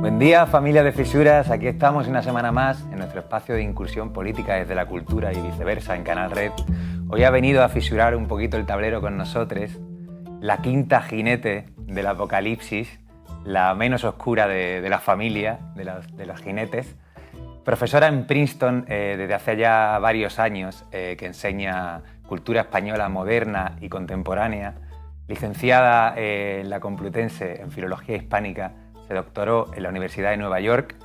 Buen día, familia de Fisuras. Aquí estamos una semana más en nuestro espacio de incursión política desde la cultura y viceversa en Canal Red. Hoy ha venido a fisurar un poquito el tablero con nosotros la quinta jinete del apocalipsis, la menos oscura de la familia, de los jinetes. Profesora en Princeton desde hace ya varios años, que enseña cultura española moderna y contemporánea. Licenciada en la Complutense en Filología Hispánica, se doctoró en la Universidad de Nueva York.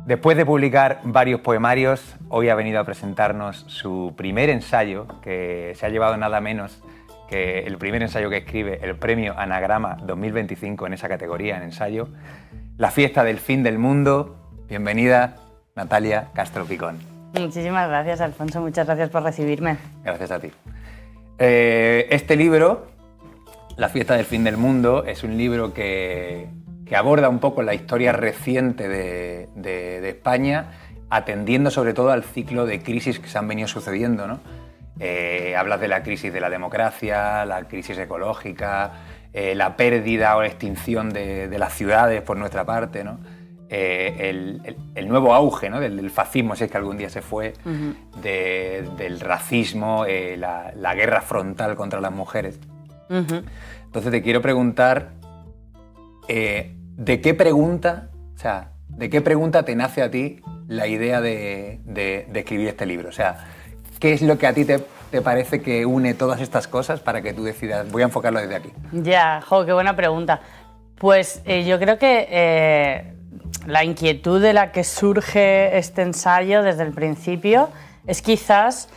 Después de publicar varios poemarios, hoy ha venido a presentarnos su primer ensayo, que se ha llevado nada menos que el primer ensayo que escribe, el Premio Anagrama 2025 en esa categoría, en ensayo, La fiesta del fin del mundo. Bienvenida, Natalia Castro Picón. Muchísimas gracias, Alfonso. Muchas gracias por recibirme. Gracias a ti. Este libro, La fiesta del fin del mundo, es un libro que aborda un poco la historia reciente de España, atendiendo sobre todo al ciclo de crisis que se han venido sucediendo, ¿no? Hablas de la crisis de la democracia, la crisis ecológica, la pérdida o la extinción de las ciudades por nuestra parte, ¿no? El nuevo auge, ¿no? del fascismo, si es que algún día se fue, del racismo, la guerra frontal contra las mujeres. Entonces te quiero preguntar, ¿de qué pregunta te nace a ti la idea de escribir este libro? O sea, ¿qué es lo que a ti te parece que une todas estas cosas para que tú decidas, voy a enfocarlo desde aquí? Ya, qué buena pregunta. Pues yo creo que la inquietud de la que surge este ensayo desde el principio es quizás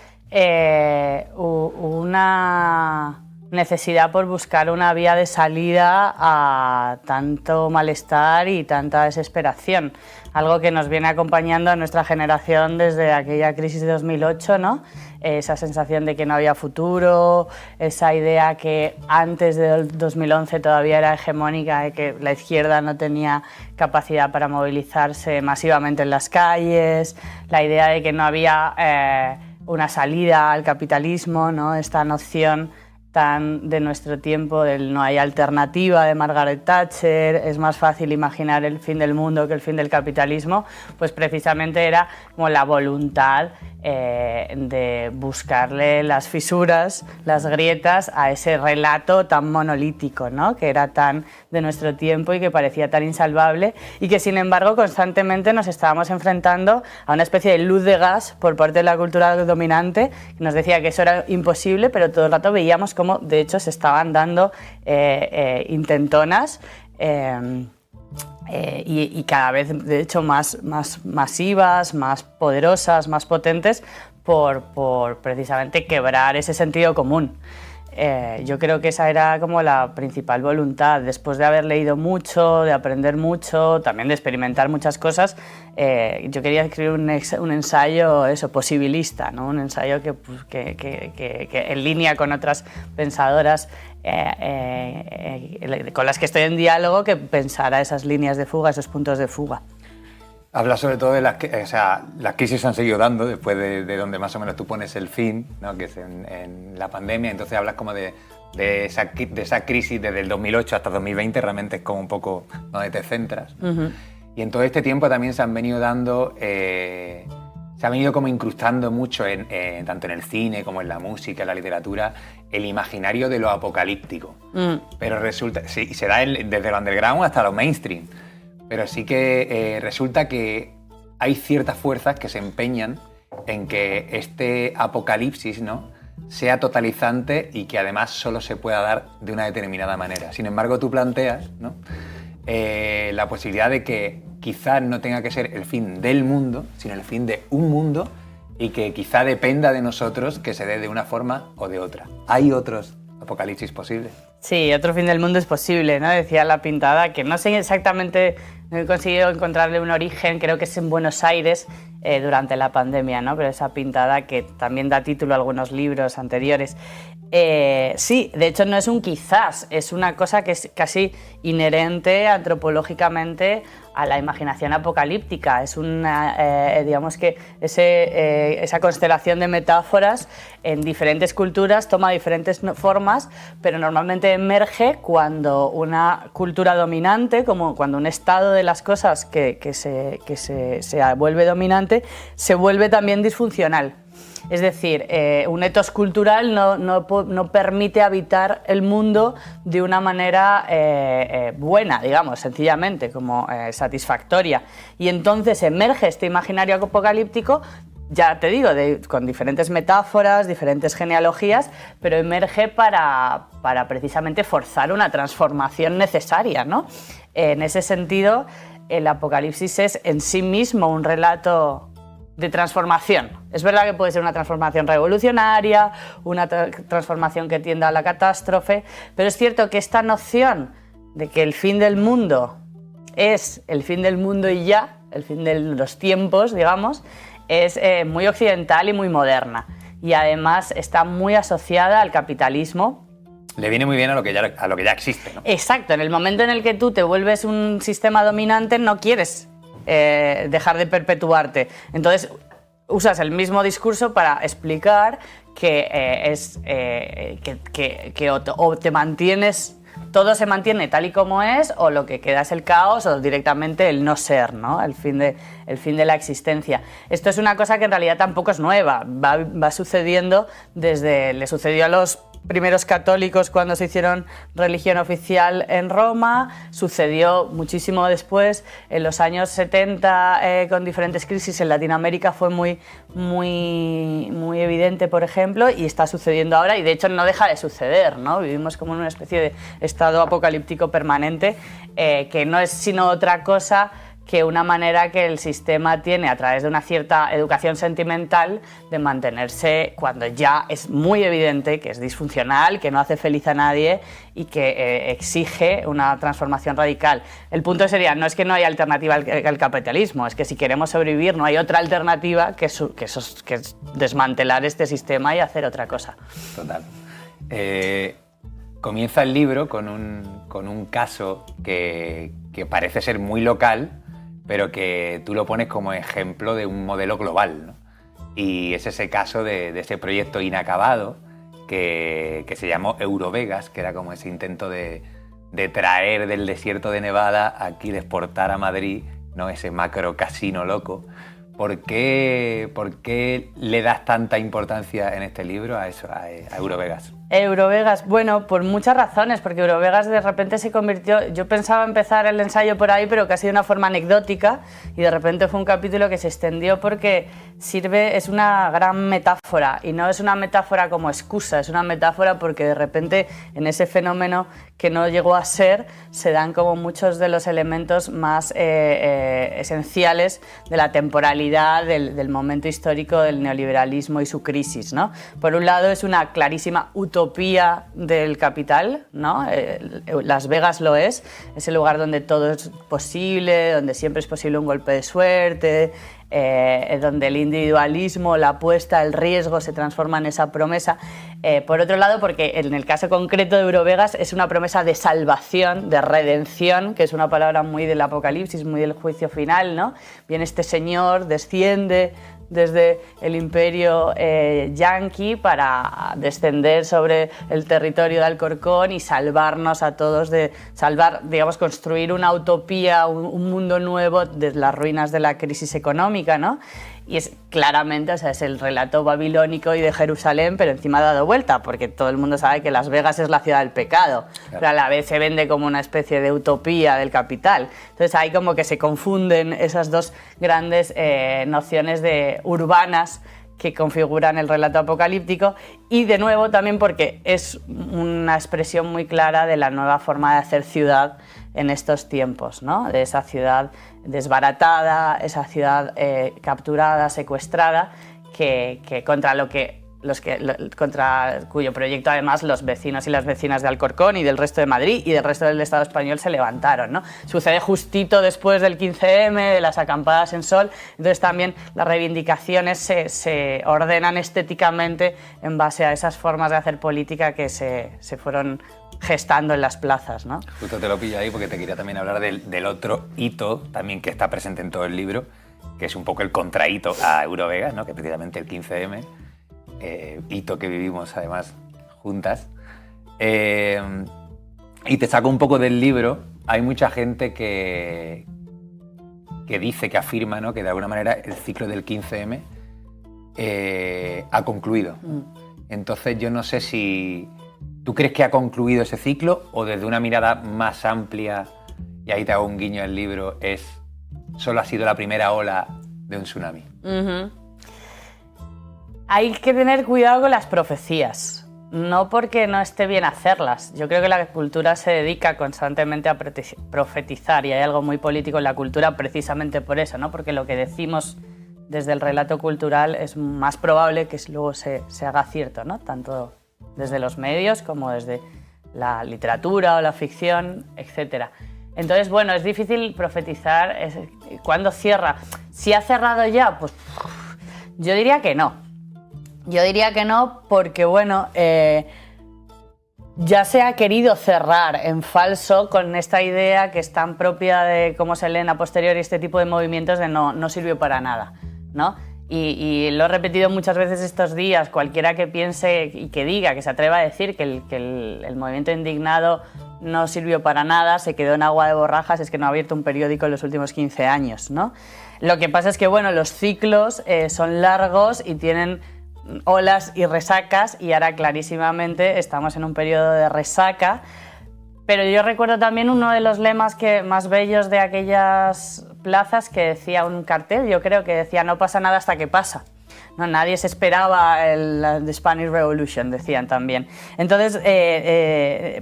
una necesidad por buscar una vía de salida a tanto malestar y tanta desesperación. Algo que nos viene acompañando a nuestra generación desde aquella crisis de 2008, ¿no? Esa sensación de que no había futuro, esa idea que antes del 2011 todavía era hegemónica, de que la izquierda no tenía capacidad para movilizarse masivamente en las calles, la idea de que no había una salida al capitalismo, ¿no? Esta noción tan de nuestro tiempo del no hay alternativa de Margaret Thatcher, es más fácil imaginar el fin del mundo que el fin del capitalismo, pues precisamente era como la voluntad de buscarle las fisuras, las grietas a ese relato tan monolítico, ¿no? Que era tan de nuestro tiempo y que parecía tan insalvable y que sin embargo constantemente nos estábamos enfrentando a una especie de luz de gas por parte de la cultura dominante que nos decía que eso era imposible, pero todo el rato veíamos cómo de hecho se estaban dando intentonas y cada vez de hecho más masivas, más poderosas, más potentes por precisamente quebrar ese sentido común. Yo creo que esa era como la principal voluntad, después de haber leído mucho, de aprender mucho, también de experimentar muchas cosas. Yo quería escribir un ensayo posibilista, ¿no? Un ensayo que en línea con otras pensadoras con las que estoy en diálogo, que pensara esas líneas de fuga, esos puntos de fuga. Hablas sobre todo de las crisis se han seguido dando después de donde más o menos tú pones el fin, ¿no? Que es en la pandemia. Entonces hablas como de esa crisis desde el 2008 hasta 2020, realmente es como un poco donde te centras, ¿no? Y en todo este tiempo también se han venido dando, se ha venido como incrustando mucho tanto en el cine como en la música, en la literatura, el imaginario de lo apocalíptico. Pero resulta, sí, se da desde lo underground hasta lo mainstream. Pero sí que resulta que hay ciertas fuerzas que se empeñan en que este apocalipsis, ¿no?, sea totalizante y que además solo se pueda dar de una determinada manera. Sin embargo, tú planteas, ¿no?, la posibilidad de que quizás no tenga que ser el fin del mundo, sino el fin de un mundo y que quizá dependa de nosotros que se dé de una forma o de otra. ¿Hay otros apocalipsis posibles? Sí, otro fin del mundo es posible, ¿no? Decía La Pintada, que no sé exactamente, no he conseguido encontrarle un origen, creo que es en Buenos Aires durante la pandemia, ¿no? Pero esa pintada que también da título a algunos libros anteriores. Sí, de hecho no es un quizás, es una cosa que es casi inherente antropológicamente a la imaginación apocalíptica. Es una, digamos que esa constelación de metáforas en diferentes culturas toma diferentes formas, pero normalmente realmente emerge cuando una cultura dominante, como cuando un estado de las cosas que se vuelve dominante, se vuelve también disfuncional. Es decir, un etos cultural no permite habitar el mundo de una manera buena, digamos, sencillamente, como satisfactoria. Y entonces emerge este imaginario apocalíptico, ya te digo, con diferentes metáforas, diferentes genealogías, pero emerge para precisamente forzar una transformación necesaria, ¿no? En ese sentido, el Apocalipsis es en sí mismo un relato de transformación. Es verdad que puede ser una transformación revolucionaria, una transformación que tienda a la catástrofe, pero es cierto que esta noción de que el fin del mundo es el fin del mundo y ya, el fin de los tiempos, digamos, es muy occidental y muy moderna. Y además está muy asociada al capitalismo. Le viene muy bien a lo que ya existe, ¿no? Exacto, en el momento en el que tú te vuelves un sistema dominante no quieres dejar de perpetuarte. Entonces usas el mismo discurso para explicar que o te mantienes, todo se mantiene tal y como es, o lo que queda es el caos o directamente el no ser, ¿no? El fin de la existencia. Esto es una cosa que en realidad tampoco es nueva, va sucediendo le sucedió a los primeros católicos cuando se hicieron religión oficial en Roma, sucedió muchísimo después, en los años 70, con diferentes crisis en Latinoamérica fue muy evidente, por ejemplo, y está sucediendo ahora, y de hecho no deja de suceder, ¿no? Vivimos como en una especie de estado apocalíptico permanente, que no es sino otra cosa que una manera que el sistema tiene, a través de una cierta educación sentimental, de mantenerse cuando ya es muy evidente que es disfuncional, que no hace feliz a nadie y que exige una transformación radical. El punto sería, no es que no haya alternativa al capitalismo, es que si queremos sobrevivir no hay otra alternativa que desmantelar este sistema y hacer otra cosa. Total. Comienza el libro con un caso que parece ser muy local, pero que tú lo pones como ejemplo de un modelo global, ¿no? Y es ese caso de ese proyecto inacabado que se llamó Eurovegas, que era como ese intento de traer del desierto de Nevada aquí, de exportar a Madrid, ¿no? Ese macro casino loco. ¿Por qué le das tanta importancia en este libro a eso, a Eurovegas? Eurovegas, bueno, por muchas razones, porque Eurovegas de repente se convirtió, yo pensaba empezar el ensayo por ahí, pero casi de una forma anecdótica, y de repente fue un capítulo que se extendió porque es una gran metáfora, y no es una metáfora como excusa, es una metáfora porque de repente en ese fenómeno que no llegó a ser, se dan como muchos de los elementos más esenciales de la temporalidad del momento histórico del neoliberalismo y su crisis, ¿no? Por un lado es una clarísima utopía del capital, ¿no? Las Vegas lo es el lugar donde todo es posible, donde siempre es posible un golpe de suerte, donde el individualismo, la apuesta, el riesgo se transforma en esa promesa. Por otro lado, porque en el caso concreto de Eurovegas es una promesa de salvación, de redención, que es una palabra muy del Apocalipsis, muy del juicio final, ¿no? Viene este señor, desciende desde el imperio yanqui para descender sobre el territorio de Alcorcón y salvarnos a todos, digamos, construir una utopía, un mundo nuevo desde las ruinas de la crisis económica, ¿no? Y es claramente, o sea, es el relato babilónico y de Jerusalén, pero encima dado vuelta, porque todo el mundo sabe que Las Vegas es la ciudad del pecado, claro, pero a la vez se vende como una especie de utopía del capital. Entonces ahí como que se confunden esas dos grandes nociones urbanas que configuran el relato apocalíptico, y de nuevo también porque es una expresión muy clara de la nueva forma de hacer ciudad en estos tiempos, ¿no? De esa ciudad desbaratada, esa ciudad capturada, secuestrada, contra cuyo proyecto además los vecinos y las vecinas de Alcorcón y del resto de Madrid y del resto del Estado español se levantaron, ¿no? Sucede justito después del 15M, de las acampadas en Sol, entonces también las reivindicaciones se ordenan estéticamente en base a esas formas de hacer política que se fueron gestando en las plazas, ¿no? Justo te lo pillo ahí porque te quería también hablar del otro hito también que está presente en todo el libro, que es un poco el contrahito a Eurovegas, ¿no? Que precisamente el 15M, hito que vivimos además juntas. Y te saco un poco del libro. Hay mucha gente que dice, que afirma, ¿no?, que de alguna manera el ciclo del 15M ha concluido. Entonces yo no sé si tú crees que ha concluido ese ciclo o desde una mirada más amplia, y ahí te hago un guiño al libro, solo ha sido la primera ola de un tsunami. Hay que tener cuidado con las profecías. No porque no esté bien hacerlas. Yo creo que la cultura se dedica constantemente a profetizar y hay algo muy político en la cultura precisamente por eso, ¿no? Porque lo que decimos desde el relato cultural es más probable que luego se haga cierto, ¿no? Tanto desde los medios como desde la literatura o la ficción, etc. Entonces, bueno, es difícil profetizar. ¿Cuándo cierra? Si ha cerrado ya, pues yo diría que no. Yo diría que no porque, bueno, ya se ha querido cerrar en falso con esta idea que es tan propia de cómo se leen a posteriori este tipo de movimientos de no sirvió para nada, ¿no? Y lo he repetido muchas veces estos días, cualquiera que piense y que diga, que se atreva a decir que el movimiento indignado no sirvió para nada, se quedó en agua de borrajas, es que no ha abierto un periódico en los últimos 15 años, ¿no? Lo que pasa es que, bueno, los ciclos son largos y tienen olas y resacas, y ahora clarísimamente estamos en un periodo de resaca, pero yo recuerdo también uno de los lemas más bellos de aquellas plazas que decía un cartel, yo creo que decía no pasa nada hasta que pasa. No, nadie se esperaba the Spanish Revolution, decían también. Entonces,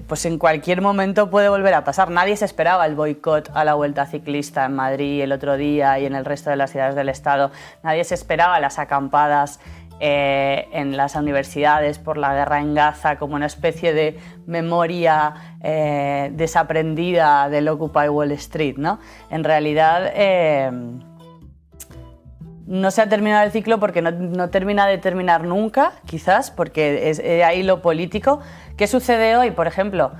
pues en cualquier momento puede volver a pasar. Nadie se esperaba el boicot a la Vuelta Ciclista en Madrid el otro día y en el resto de las ciudades del Estado. Nadie se esperaba las acampadas en las universidades por la guerra en Gaza como una especie de memoria desaprendida del Occupy Wall Street, ¿no? En realidad no se ha terminado el ciclo porque no termina de terminar nunca, quizás, porque es ahí lo político. ¿Qué sucede hoy, por ejemplo?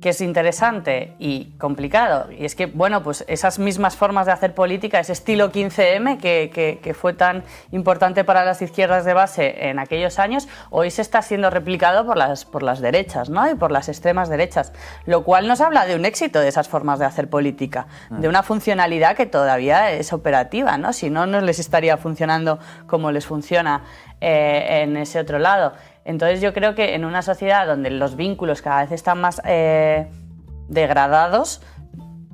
Que es interesante y complicado, y es que, bueno, pues esas mismas formas de hacer política, ese estilo 15M que fue tan importante para las izquierdas de base en aquellos años, hoy se está siendo replicado por las derechas, ¿no? Y por las extremas derechas, lo cual nos habla de un éxito de esas formas de hacer política, de una funcionalidad que todavía es operativa, ¿no? Si no, no les estaría funcionando como les funciona en ese otro lado. Entonces yo creo que en una sociedad donde los vínculos cada vez están más degradados,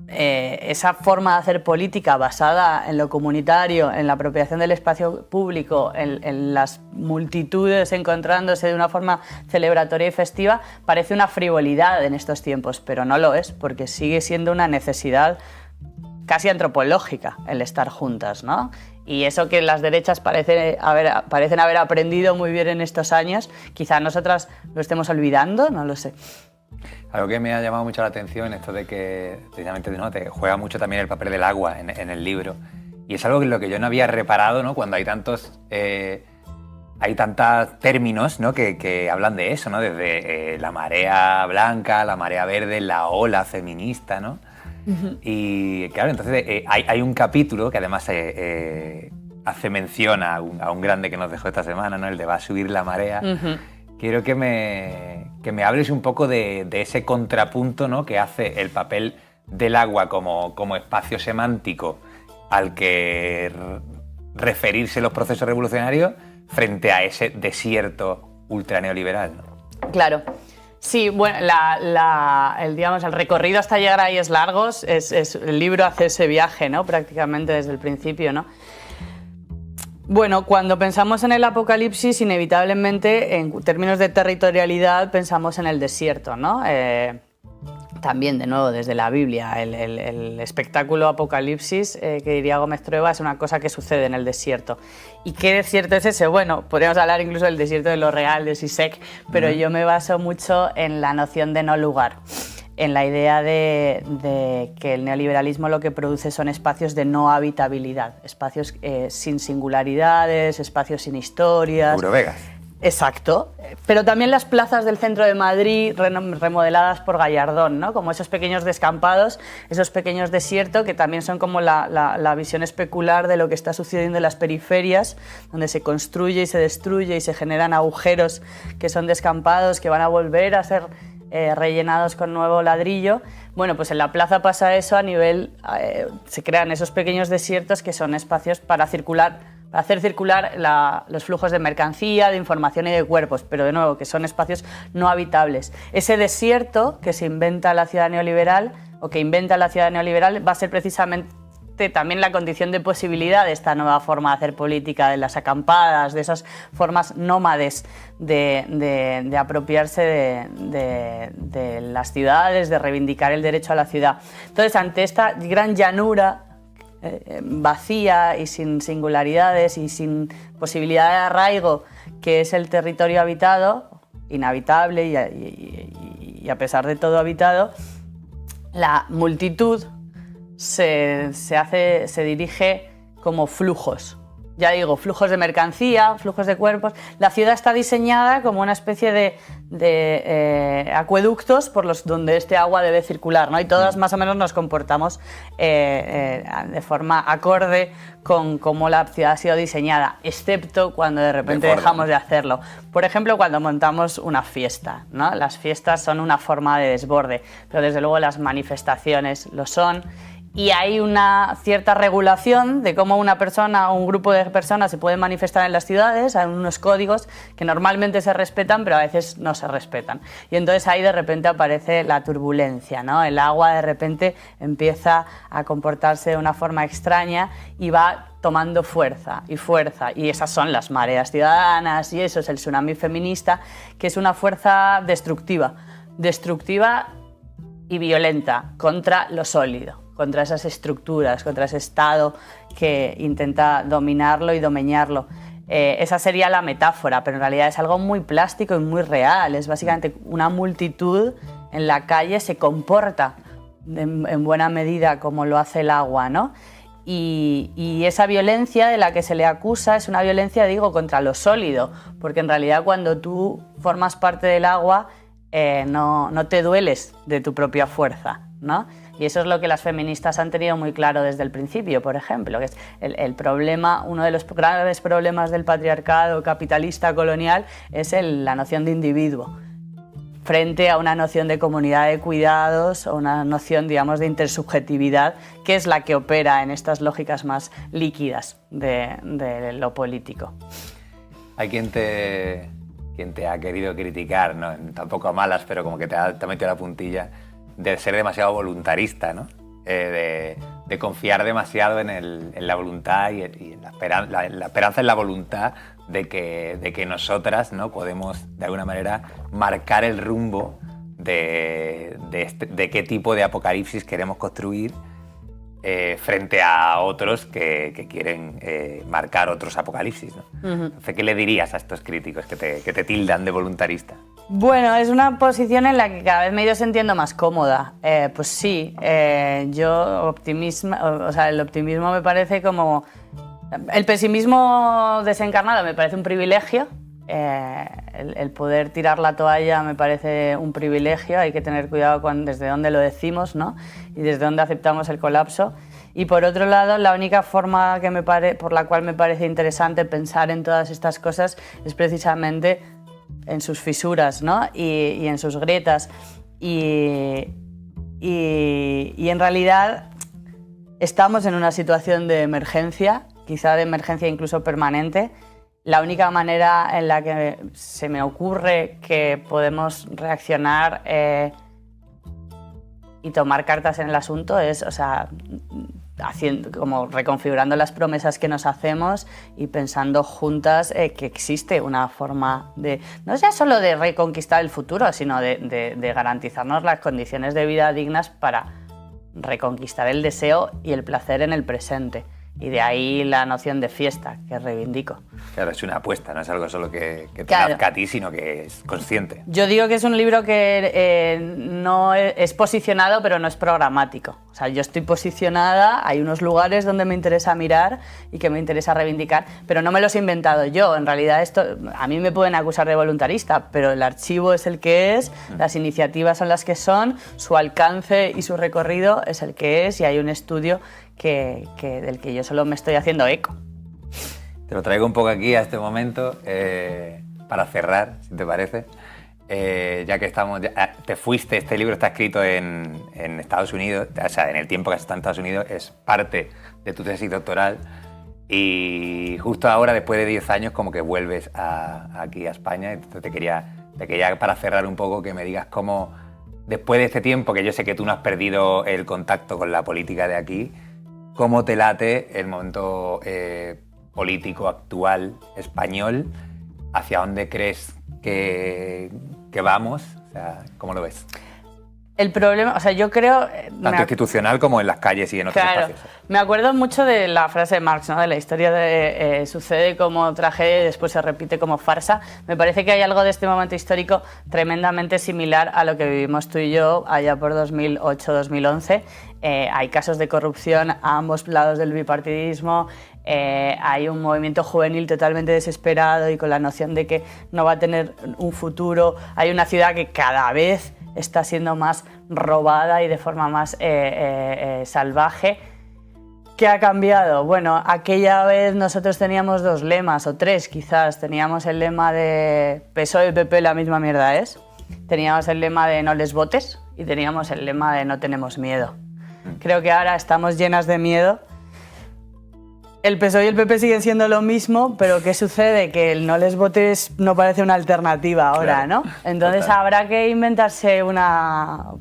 esa forma de hacer política basada en lo comunitario, en la apropiación del espacio público, en las multitudes encontrándose de una forma celebratoria y festiva, parece una frivolidad en estos tiempos, pero no lo es, porque sigue siendo una necesidad casi antropológica el estar juntas, ¿no? Y eso que las derechas parecen haber aprendido muy bien en estos años, quizá nosotras lo estemos olvidando, no lo sé. Algo que me ha llamado mucho la atención, esto de que precisamente, ¿no?, te juega mucho también el papel del agua en el libro. Y es algo en lo que yo no había reparado, ¿no?, cuando hay tantos términos, ¿no?, que hablan de eso, ¿no?, desde la marea blanca, la marea verde, la ola feminista, ¿no? Y claro, entonces hay un capítulo que además hace mención a un grande que nos dejó esta semana, ¿no?, el de Va a subir la marea. Quiero que me hables un poco de ese contrapunto, ¿no?, que hace el papel del agua como espacio semántico al que referirse los procesos revolucionarios frente a ese desierto ultraneoliberal, ¿no? Claro. Sí, bueno, el recorrido hasta llegar ahí es largo, el libro hace ese viaje, ¿no?, prácticamente desde el principio, ¿no? Bueno, cuando pensamos en el apocalipsis, inevitablemente, en términos de territorialidad, pensamos en el desierto, ¿no? También, de nuevo, desde la Biblia, el espectáculo apocalipsis, que diría Gómez Trueba, es una cosa que sucede en el desierto. ¿Y qué desierto es ese? Bueno, podríamos hablar incluso del desierto de Lo Real, de Zizek, pero yo me baso mucho en la noción de no lugar, en la idea de que el neoliberalismo lo que produce son espacios de no habitabilidad, espacios sin singularidades, espacios sin historias. Eurovegas. Exacto, pero también las plazas del centro de Madrid remodeladas por Gallardón, ¿no? Como esos pequeños descampados, esos pequeños desiertos que también son como la visión especular de lo que está sucediendo en las periferias, donde se construye y se destruye y se generan agujeros que son descampados, que van a volver a ser rellenados con nuevo ladrillo. Bueno, pues en la plaza pasa eso a nivel... se crean esos pequeños desiertos que son espacios para hacer circular los flujos de mercancía, de información y de cuerpos, pero de nuevo, que son espacios no habitables. Ese desierto que se inventa la ciudad neoliberal, o que inventa la ciudad neoliberal, va a ser precisamente también la condición de posibilidad de esta nueva forma de hacer política, de las acampadas, de esas formas nómades de apropiarse de las ciudades, de reivindicar el derecho a la ciudad. Entonces, ante esta gran llanura vacía y sin singularidades y sin posibilidad de arraigo, que es el territorio habitado, inhabitable y a pesar de todo habitado, la multitud se dirige como flujos. Ya digo, flujos de mercancía, flujos de cuerpos. La ciudad está diseñada como una especie de acueductos por los donde este agua debe circular, ¿no? Y todas más o menos nos comportamos de forma acorde con cómo la ciudad ha sido diseñada, excepto cuando de repente dejamos de hacerlo. Por ejemplo, cuando montamos una fiesta, ¿no? Las fiestas son una forma de desborde, pero desde luego las manifestaciones lo son. Y hay una cierta regulación de cómo una persona o un grupo de personas se pueden manifestar en las ciudades. Hay unos códigos que normalmente se respetan, pero a veces no se respetan. Y entonces ahí de repente aparece la turbulencia, ¿no? El agua de repente empieza a comportarse de una forma extraña y va tomando fuerza, y esas son las mareas ciudadanas, y eso es el tsunami feminista, que es una fuerza destructiva y violenta contra lo sólido, contra esas estructuras, contra ese Estado que intenta dominarlo y domeñarlo. Esa sería la metáfora, pero en realidad es algo muy plástico y muy real. Es básicamente una multitud en la calle se comporta en buena medida como lo hace el agua, ¿no? Y esa violencia de la que se le acusa es una violencia, digo, contra lo sólido, porque en realidad cuando tú formas parte del agua no te dueles de tu propia fuerza, ¿no? Y eso es lo que las feministas han tenido muy claro desde el principio, por ejemplo, que es el problema, uno de los graves problemas del patriarcado capitalista colonial es la noción de individuo, frente a una noción de comunidad de cuidados o una noción, digamos, de intersubjetividad, que es la que opera en estas lógicas más líquidas de lo político. Hay quien te ha querido criticar, ¿no? Tampoco a malas, pero como que te ha metido la puntilla, de ser demasiado voluntarista, ¿no? De confiar demasiado en la voluntad y en la esperanza en la voluntad de que nosotras, ¿no? Podemos de alguna manera marcar el rumbo de qué tipo de apocalipsis queremos construir frente a otros que quieren marcar otros apocalipsis, ¿no? Entonces, ¿qué le dirías a estos críticos que te tildan de voluntarista? Bueno, es una posición en la que cada vez me he ido sintiendo más cómoda. Pues sí, el optimismo me parece como... El pesimismo desencarnado me parece un privilegio. El poder tirar la toalla me parece un privilegio. Hay que tener cuidado desde dónde lo decimos, ¿no? Y desde dónde aceptamos el colapso. Y por otro lado, la única forma por la cual me parece interesante pensar en todas estas cosas es precisamente en sus fisuras, ¿no? y en sus grietas. Y en realidad estamos en una situación de emergencia, quizá de emergencia incluso permanente. La única manera en la que se me ocurre que podemos reaccionar y tomar cartas en el asunto es, como reconfigurando las promesas que nos hacemos y pensando juntas que existe una forma de, no ya solo de reconquistar el futuro, sino de garantizarnos las condiciones de vida dignas para reconquistar el deseo y el placer en el presente. Y de ahí la noción de fiesta que reivindico. Claro, es una apuesta, no es algo solo que te nazca a ti, sino que es consciente. Yo digo que es un libro que no es posicionado, pero no es programático. O sea, yo estoy posicionada, hay unos lugares donde me interesa mirar y que me interesa reivindicar, pero no me los he inventado yo. En realidad, a mí me pueden acusar de voluntarista, pero el archivo es el que es, las iniciativas son las que son, su alcance y su recorrido es el que es, y hay un estudio del que yo solo me estoy haciendo eco. Te lo traigo un poco aquí a este momento para cerrar, si te parece. ya que estamos, te fuiste, este libro está escrito en Estados Unidos, o sea, en el tiempo que has estado en Estados Unidos, es parte de tu tesis doctoral y justo ahora, después de 10 años, como que vuelves aquí a España. Entonces te quería, para cerrar un poco, que me digas cómo, después de este tiempo, que yo sé que tú no has perdido el contacto con la política de aquí, ¿cómo te late el momento político actual español? ¿Hacia dónde crees que vamos? O sea, ¿cómo lo ves? El problema, o sea, yo creo... Tanto institucional como en las calles y en otros espacios. Me acuerdo mucho de la frase de Marx, ¿no? De la historia de sucede como tragedia y después se repite como farsa. Me parece que hay algo de este momento histórico tremendamente similar a lo que vivimos tú y yo allá por 2008-2011. Hay casos de corrupción a ambos lados del bipartidismo. Hay un movimiento juvenil totalmente desesperado y con la noción de que no va a tener un futuro. Hay una ciudad que cada vez está siendo más robada y de forma más salvaje. ¿Qué ha cambiado? Bueno, aquella vez nosotros teníamos 2 lemas, o 3 quizás. Teníamos el lema de PSOE y PP, la misma mierda es. Teníamos el lema de no les votes y teníamos el lema de no tenemos miedo. Creo que ahora estamos llenas de miedo. El PSOE y el PP siguen siendo lo mismo, pero ¿qué sucede? Que el no les votes no parece una alternativa ahora, claro, ¿no? Entonces total, habrá que inventarse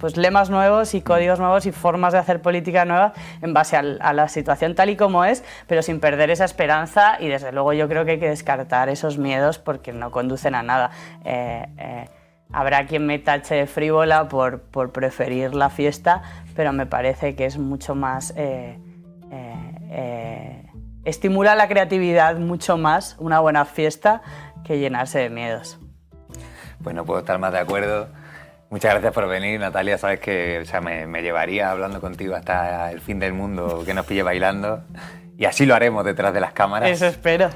pues lemas nuevos y códigos nuevos y formas de hacer política nuevas en base a la situación tal y como es, pero sin perder esa esperanza y desde luego yo creo que hay que descartar esos miedos porque no conducen a nada. Habrá quien me tache de frívola por preferir la fiesta, pero me parece que es mucho más... estimula la creatividad mucho más una buena fiesta que llenarse de miedos. Pues no puedo estar más de acuerdo. Muchas gracias por venir, Natalia. Sabes que me llevaría hablando contigo hasta el fin del mundo, que nos pille bailando. Y así lo haremos detrás de las cámaras. Eso espero.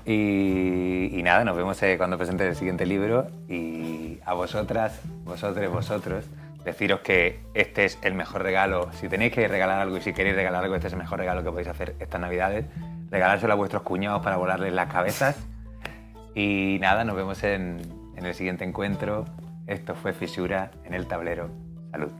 Y nada, nos vemos cuando presentes el siguiente libro. Y a vosotras, vosotros, deciros que este es el mejor regalo. Si tenéis que regalar algo y si queréis regalar algo, este es el mejor regalo que podéis hacer estas Navidades. Regalárselo a vuestros cuñados para volarles las cabezas. Y nada, nos vemos en el siguiente encuentro. Esto fue Fisura en el Tablero. Salud.